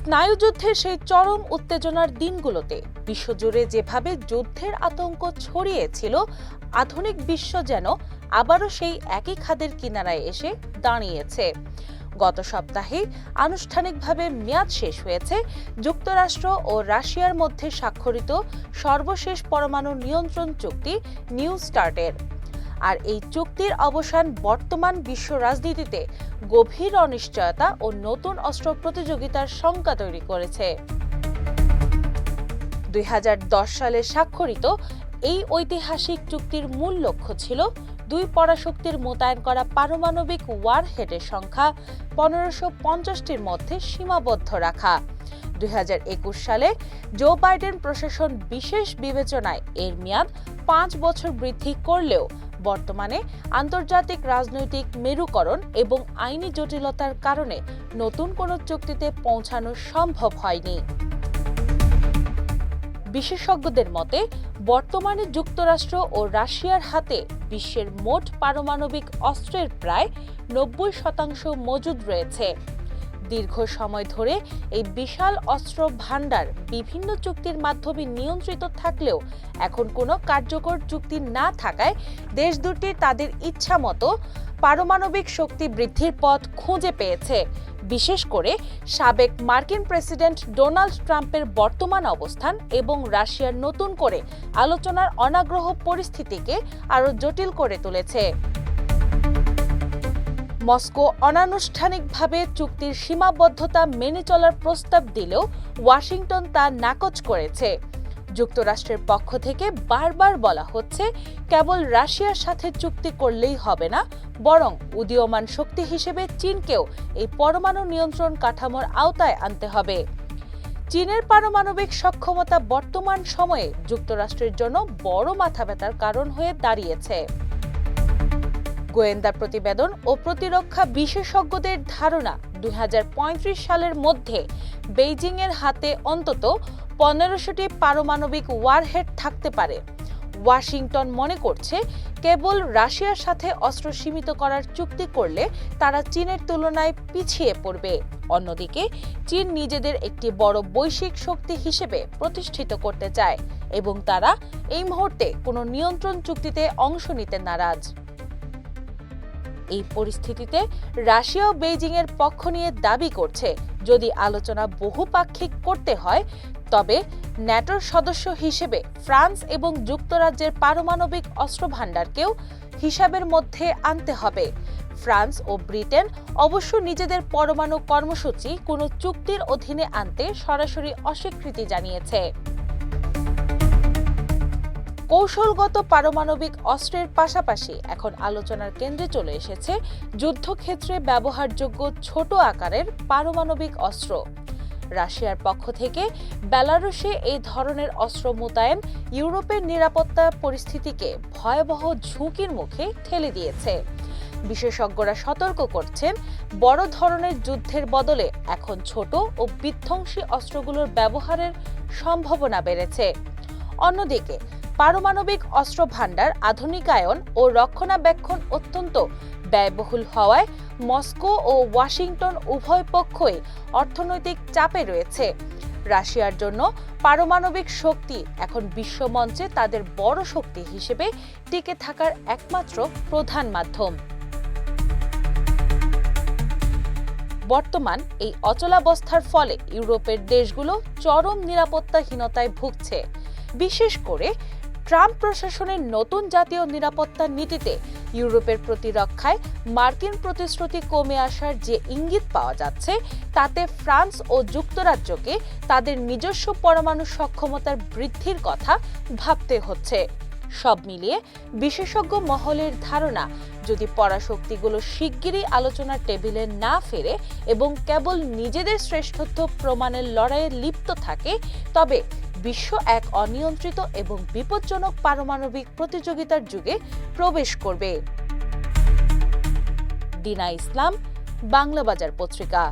স্নায়ুযুদ্ধের সেই চরম উত্তেজনার দিনগুলোতে বিশ্বজুড়ে যেভাবে যুদ্ধের আতঙ্ক ছড়িয়েছিল, আধুনিক বিশ্ব যেন আবারও সেই একই খাদের কিনারায় এসে দাঁড়িয়েছে। গত সপ্তাহে আনুষ্ঠানিকভাবে মেয়াদ শেষ হয়েছে যুক্তরাষ্ট্র ও রাশিয়ার মধ্যে স্বাক্ষরিত সর্বশেষ পরমাণু নিয়ন্ত্রণ চুক্তি নিউ স্টার্টের। আর এই চুক্তির অবসান বর্তমান বিশ্ব রাজনীতিতে গভীর অনিশ্চয়তা ও নতুন অস্ত্র প্রতিযোগিতার শঙ্কা তৈরি করেছে। 2010 সালে স্বাক্ষরিত এই ঐতিহাসিক চুক্তির মূল লক্ষ্য ছিল দুই পরাশক্তির মোতায়েন করা পারমাণবিক ওয়ারহেডের সংখ্যা 1550টির মধ্যে সীমাবদ্ধ রাখা। 2021 সালে জো বাইডেন প্রশাসন বিশেষ বিবেচনায় এর মেয়াদ 5 বছর বৃদ্ধি করলেও বর্তমানে আন্তর্জাতিক রাজনৈতিক মেরুকরণ এবং আইনি জটিলতার কারণে নতুন কোনো চুক্তিতে পৌঁছানো সম্ভব হয়নি। বিশেষজ্ঞদের মতে, বর্তমানে যুক্তরাষ্ট্র ও রাশিয়ার হাতে বিশ্বের মোট পারমাণবিক অস্ত্রের প্রায় 90% মজুদ রয়েছে। দীর্ঘ সময় ধরে এই বিশাল অস্ত্র ভান্ডার বিভিন্ন চুক্তির মাধ্যমে নিয়ন্ত্রিত থাকলেও এখন কোনো কার্যকর চুক্তি না থাকায় দেশ দুটি তাদের ইচ্ছামতো পারমাণবিক শক্তি বৃদ্ধির পথ খুঁজে পেয়েছে। বিশেষ করে সাবেক মার্কিন প্রেসিডেন্ট ডোনাল্ড ট্রাম্পের বর্তমান অবস্থান এবং রাশিয়ার নতুন করে আলোচনার অনাগ্রহ পরিস্থিতিকে আরও জটিল করে তুলেছে। মস্কো অনানুষ্ঠানিকভাবে চুক্তির সীমাবদ্ধতা মেনে চলার প্রস্তাব দিলেও ওয়াশিংটন তা নাকচ করেছে। যুক্তরাষ্ট্রের পক্ষ থেকে বারবার বলা হচ্ছে, কেবল রাশিয়ার সাথে চুক্তি করলেই হবে না, বরং উদীয়মান শক্তি হিসেবে চীনকেও এই পরমাণু নিয়ন্ত্রণ কাঠামোর আওতায় আনতে হবে। চীনের পারমাণবিক সক্ষমতা বর্তমান সময়ে যুক্তরাষ্ট্রের জন্য বড় মাথাব্যথার কারণ হয়ে দাঁড়িয়েছে। গোয়েন্দা প্রতিবেদন ও প্রতিরক্ষা বিশেষজ্ঞদের ধারণা, 2035 সালের মধ্যে বেইজিংয়ের হাতে অন্তত 1500টি পারমাণবিক ওয়ারহেড থাকতে পারে। ওয়াশিংটন মনে করছে, কেবল রাশিয়ার সাথে অস্ত্র সীমিত করার চুক্তি করলে তারা চীনের তুলনায় পিছিয়ে পড়বে। অন্যদিকে চীন নিজেদের একটি বড় বৈশ্বিক শক্তি হিসেবে প্রতিষ্ঠিত করতে চায় এবং তারা এই মুহূর্তে কোনো নিয়ন্ত্রণ চুক্তিতে অংশ নিতে নারাজ। এই পরিস্থিতিতে রাশিয়াও বেইজিংয়ের পক্ষ নিয়ে দাবি করছে, যদি আলোচনা বহুপাক্ষিক করতে হয় তবে ন্যাটোর সদস্য হিসেবে ফ্রান্স এবং যুক্তরাজ্যের পারমাণবিক অস্ত্র ভান্ডারকেও হিসাবের মধ্যে আনতে হবে। ফ্রান্স ও ব্রিটেন অবশ্য নিজেদের পরমাণু কর্মসূচি কোনো চুক্তির অধীনে আনতে সরাসরি অস্বীকৃতি জানিয়েছে। কৌশলগত পারমাণবিক অস্ত্রের পাশাপাশি এখন আলোচনার কেন্দ্রে চলে এসেছে যুদ্ধক্ষেত্রে ব্যবহারযোগ্য ছোট আকারের পারমাণবিক অস্ত্র। রাশিয়ার পক্ষ থেকে বেলারুশে এই ধরনের অস্ত্র মোতায়েন ইউরোপের নিরাপত্তা পরিস্থিতিকে ভয়াবহ ঝুঁকির মুখে ঠেলে দিয়েছে। বিশেষজ্ঞরা সতর্ক করছেন, বড় ধরনের যুদ্ধের বদলে এখন ছোট ও বিধ্বংসী অস্ত্রগুলোর ব্যবহারের সম্ভাবনা বেড়েছে। অন্যদিকে পারমাণবিক অস্ত্র ভান্ডার আধুনিকায়ন ও রক্ষণাবেক্ষণ অত্যন্ত ব্যয়বহুল হওয়ায় মস্কো ও ওয়াশিংটন উভয় পক্ষই অর্থনৈতিক চাপে রয়েছে। রাশিয়ার জন্য পারমাণবিক শক্তি এখন বিশ্বমঞ্চে তাদের বড় শক্তি হিসেবে টিকে থাকার একমাত্র প্রধান মাধ্যম। বর্তমান এই অচলাবস্থার ফলে ইউরোপের দেশগুলো চরম নিরাপত্তাহীনতায় ভুগছে। বিশেষ করে ট্রাম্প প্রশাসনের নতুন জাতীয় নিরাপত্তা নীতিতে ইউরোপের প্রতিরক্ষায় মার্কিন প্রতিশ্রুতি কমে আসার যে ইঙ্গিত পাওয়া যাচ্ছে, তাতে ফ্রান্স ও যুক্তরাজ্যকে তাদের নিজস্ব পরমাণু সক্ষমতার বৃদ্ধির কথা ভাবতে হচ্ছে। সব মিলিয়ে বিশেষজ্ঞ মহলের ধারণা, যদি পরাশক্তিগুলো শিগগিরই আলোচনার টেবিলে না ফেরে এবং কেবল নিজেদের শ্রেষ্ঠত্ব প্রমাণের লড়াইয়ে লিপ্ত থাকে, তবে বিশ্ব এক অনিয়ন্ত্রিত এবং বিপজ্জনক পারমাণবিক প্রতিযোগিতার যুগে প্রবেশ করবে। ডিনা ইসলাম, বাংলা বাজার পত্রিকা।